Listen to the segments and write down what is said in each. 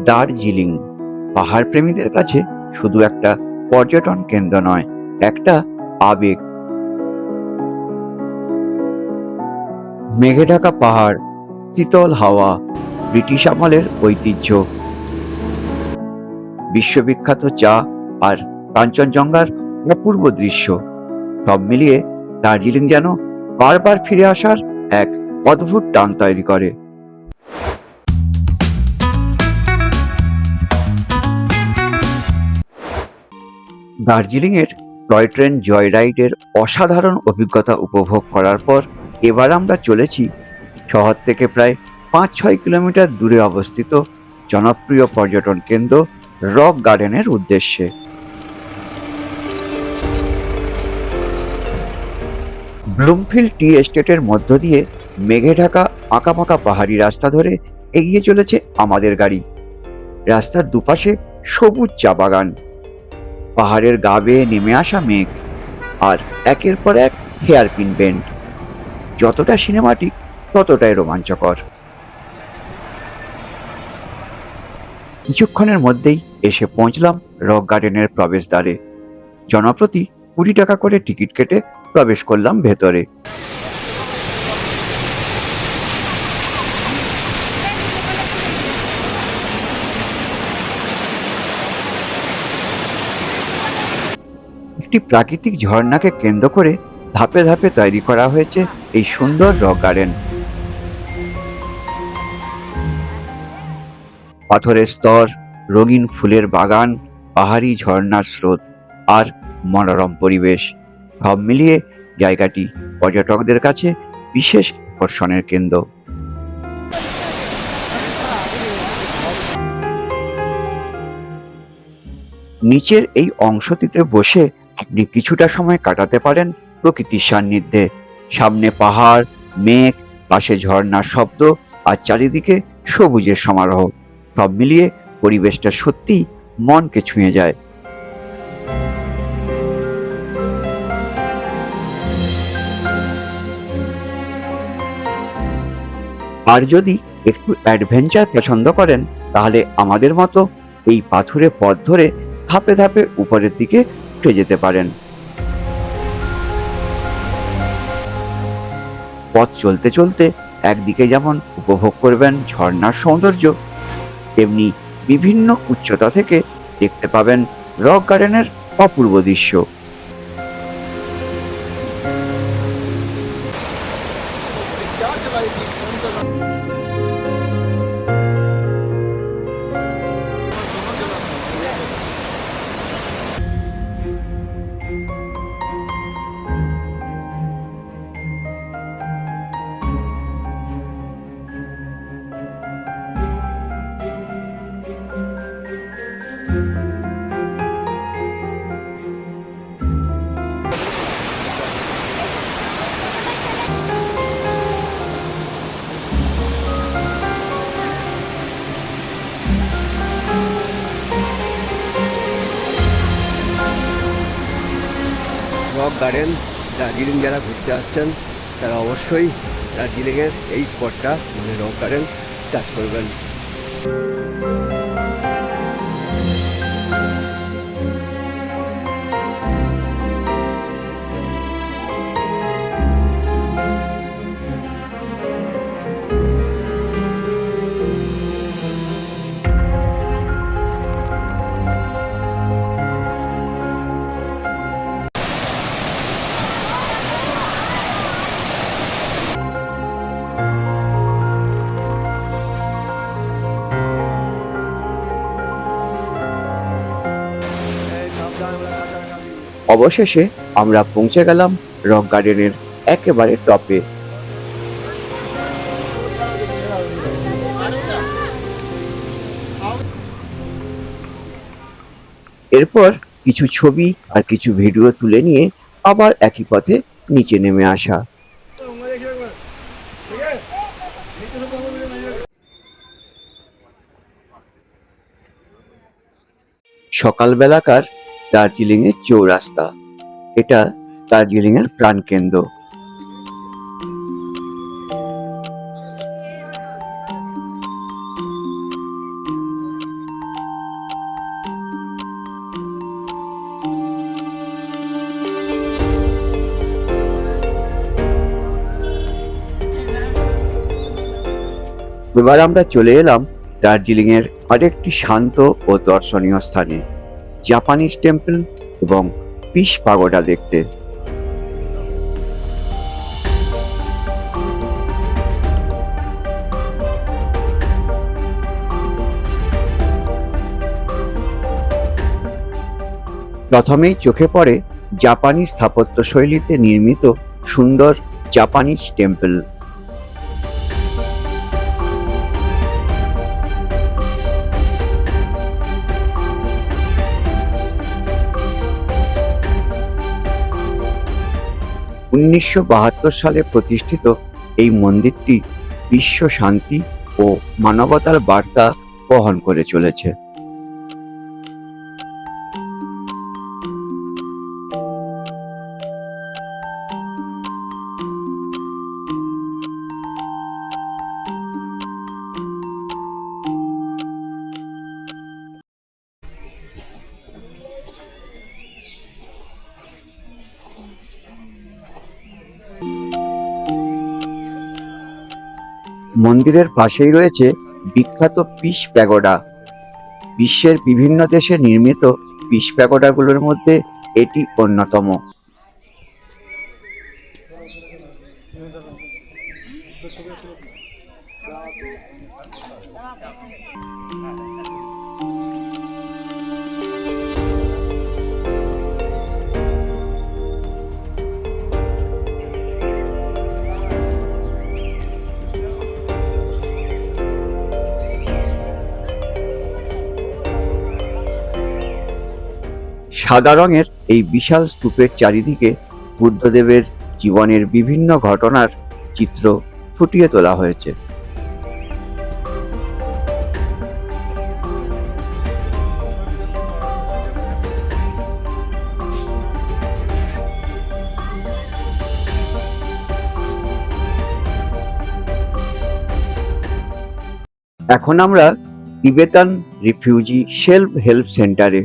দার্জিলিং পাহাড় প্রেমীদের কাছে শুধু একটা পর্যটন কেন্দ্র নয়, একটা আবেগ। মেঘে ঢাকা পাহাড়, শীতল হাওয়া, ব্রিটিশ আমলের ঐতিহ্য, বিশ্ববিখ্যাত চা আর কাঞ্চনজঙ্ঘার অপূর্ব দৃশ্য, সব মিলিয়ে দার্জিলিং যেন বারবার ফিরে আসার এক অদ্ভুত টান তৈরি করে। দার্জিলিং এর টয় ট্রেন জয় রাইডের অসাধারণ অভিজ্ঞতা উপভোগ করার পর এবার আমরা চলেছি শহর থেকে প্রায় 5-6 কিলোমিটার দূরে অবস্থিত জনপ্রিয় পর্যটন কেন্দ্র রক গার্ডেনের উদ্দেশ্যে। ব্লুমফিল্ড টি এস্টেটের মধ্য দিয়ে মেঘে ঢাকা আঁকাবাঁকা পাহাড়ি রাস্তা ধরে এগিয়ে চলেছে আমাদের গাড়ি। রাস্তার দুপাশে সবুজ চা বাগান, পাহাড়ের গা বেয়ে নেমে আসা মেঘ, আর একের পর এক হেয়ারপিন বেন্ড। যতটা সিনেমাটিক ততটাই রোমাঞ্চকর। কিছুক্ষণের মধ্যেই এসে পৌঁছলাম রক গার্ডেনের প্রবেশদ্বারে। জনপ্রতি 20 টাকা করে টিকিট কেটে প্রবেশ করলাম ভেতরে। একটি প্রাকৃতিক ঝর্ণাকে কেন্দ্র করে ধাপে ধাপে তৈরি করা হয়েছে এই সুন্দর রক গার্ডেন। পাথরের স্তর, রঙিন ফুলের বাগান, পাহাড়ি ঝর্ণার স্রোত আর মনোরম পরিবেশ, সব মিলিয়ে জায়গাটি পর্যটকদের কাছে বিশেষ আকর্ষণের কেন্দ্র। নিচের এই অংশটিতে বসে আপনি কিছুটা সময় কাটাতে পারেন প্রকৃতির সান্নিধ্যে। সামনে পাহাড়, মেঘ, পাশে ঝর্ণার শব্দ আর চারিদিকে সবুজের সমারোহ, সব মিলিয়ে পরিবেশটা সত্যিই মনকে ছুঁয়ে যায়। আর যদি একটু অ্যাডভেঞ্চার পছন্দ করেন, তাহলে আমাদের মতো এই পাথুরে পথ ধরে ধাপে ধাপে উপরের দিকে উঠে যেতে পারেন। পথ চলতে চলতে একদিকে যেমন উপভোগ করবেন ঝর্ণার সৌন্দর্য, তেমনি বিভিন্ন উচ্চতা থেকে দেখতে পাবেন রক গার্ডেনের অপূর্ব দৃশ্য। রক গার্ডেন দার্জিলিং যারা ঘুরতে আসছেন তারা অবশ্যই দার্জিলিংয়ের এই স্পটটা মানে রক গার্ডেন টাচ করবেন। অবশেষে আমরা পৌঁছে গেলাম রক গার্ডেনের একেবারে টপে। এরপর কিছু ছবি আর কিছু ভিডিও তুলে নিয়ে আবার একই পথে নিচে নেমে আসা। সকালবেলাকার দার্জিলিং এর চৌরাস্তা, এটা দার্জিলিং এর প্রাণকেন্দ্র। এবার আমরা চলে এলাম দার্জিলিং এর আরেকটি শান্ত ও দর্শনীয় স্থানে, জাপানিজ টেম্পল এবং পিস পাগোডা দেখতে। প্রথমেই চোখে পড়ে জাপানি স্থাপত্য শৈলীতে নির্মিত সুন্দর জাপানিজ টেম্পল। উনিশশো ৭২ সালে প্রতিষ্ঠিত এই মন্দিরটি বিশ্ব শান্তি ও মানবতার বার্তা বহন করে চলেছে। মন্দিরের পাশেই রয়েছে বিখ্যাত পিস প্যাগোডা। বিশ্বের বিভিন্ন দেশে নির্মিত পিস প্যাগোডাগুলোর মধ্যে এটি অন্যতম। সাদা রঙের এই বিশাল স্তূপের চারিদিকে বুদ্ধদেবের জীবনের বিভিন্ন ঘটনার চিত্র ফুটিয়ে তোলা হয়েছে। এখন আমরা তিবেতান রিফিউজি সেলফ হেল্প সেন্টারে।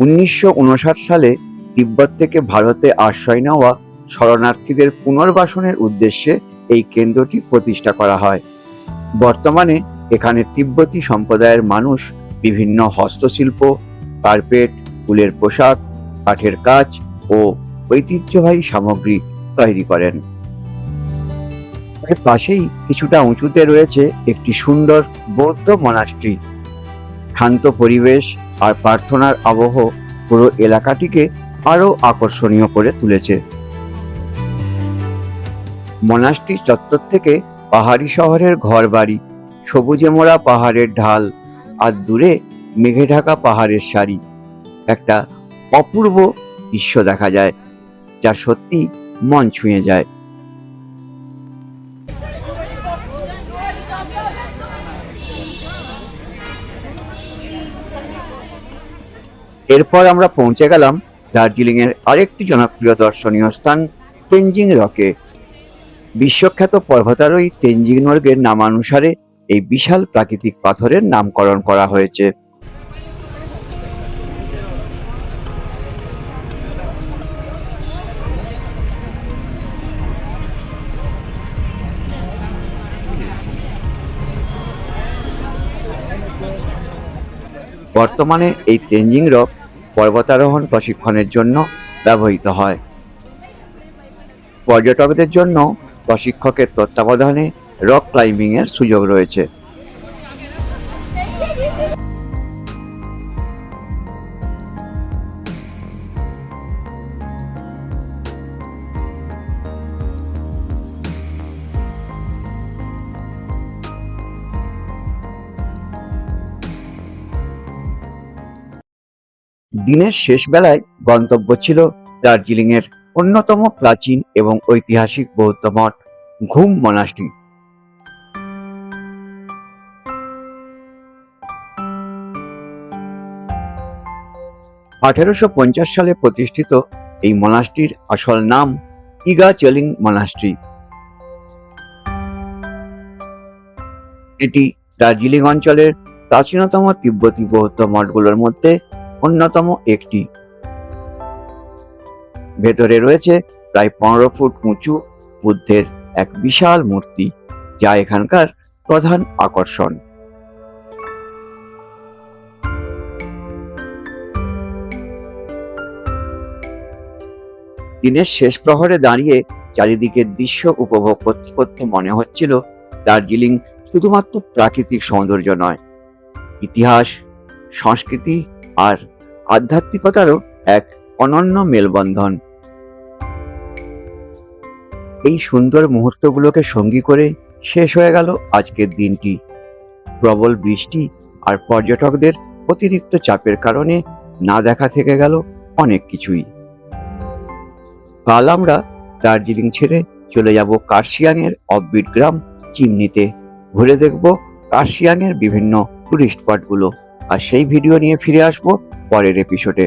1959 সালে তিব্বত থেকে ভারতে আশ্রয় নেওয়া শরণার্থীদের পুনর্বাসনের উদ্দেশ্যে এই কেন্দ্রটি প্রতিষ্ঠা করা হয়। বর্তমানে এখানে তিব্বতী সম্প্রদায়ের মানুষ বিভিন্ন হস্তশিল্প, কার্পেট, উলের পোশাক, কাঠের কাজ ও ঐতিহ্যবাহী সামগ্রী তৈরি করেন। এর পাশেই কিছুটা উঁচুতে রয়েছে একটি সুন্দর বৌদ্ধ মনাস্ট্রি। শান্ত পরিবেশ আর প্রার্থনার আবহ পুরো এলাকাটিকে আরো আকর্ষণীয় করে তুলেছে। মনাস্ট্রি চত্বর থেকে পাহাড়ি শহরের ঘরবাড়ি, সবুজে মোড়া পাহাড়ের ঢাল আর দূরে মেঘে ঢাকা পাহাড়ের সারি, একটা অপূর্ব দৃশ্য দেখা যায়, যা সত্যি মন ছুঁয়ে যায়। এরপর আমরা পৌঁছে গেলাম দার্জিলিং এর আরেকটি জনপ্রিয় দর্শনীয় স্থান তেনজিং রকে। বিশ্বখ্যাত পর্বতারোহী তেনজিং নোরগের নামানুসারে এই বিশাল প্রাকৃতিক পাথরের নামকরণ করা হয়েছে। বর্তমানে এই তেনজিং রক পর্বতারোহণ প্রশিক্ষণের জন্য ব্যবহৃত হয়। পর্যটকদের জন্য প্রশিক্ষকের তত্ত্বাবধানে রক ক্লাইম্বিং এর সুযোগ রয়েছে। দিনের শেষ বেলায় গন্তব্য ছিল দার্জিলিং এর অন্যতম প্রাচীন এবং ঐতিহাসিক বৌদ্ধ মঠ ঘুম মনাস্ট্রি। (1850) সালে প্রতিষ্ঠিত এই মনাস্ট্রির আসল নাম ইগা চেলিং মনাস্ট্রি। এটি দার্জিলিং অঞ্চলের প্রাচীনতম তিব্বতী বৌদ্ধ মঠগুলোর মধ্যে অন্যতম একটি। ভেতরে রয়েছে প্রায় 15 ফুট উঁচু বুদ্ধের এক বিশাল মূর্তি, যা এখানকার প্রধান আকর্ষণ। দিনের শেষ প্রহরে দাঁড়িয়ে চারিদিকের দৃশ্য উপভোগ করতে করতে মনে হচ্ছিল দার্জিলিং শুধুমাত্র প্রাকৃতিক সৌন্দর্য নয়, ইতিহাস, সংস্কৃতি আর আধ্যাত্মিকতারও এক অনন্য মেলবন্ধন। এই সুন্দর মুহূর্তগুলোকে সঙ্গী করে শেষ হয়ে গেল আজকের দিনটি। প্রবল বৃষ্টি আর পর্যটকদের অতিরিক্ত চাপের কারণে না দেখা থেকে গেল অনেক কিছুই। কাল আমরা দার্জিলিং ছেড়ে চলে যাব কার্শিয়াং এর অফবিট গ্রাম চিমনিতে। ঘুরে দেখব কার্শিয়াং এর বিভিন্ন টুরিস্ট স্পটগুলো, আর সেই ভিডিও নিয়ে ফিরে আসবো পরের এপিসোডে।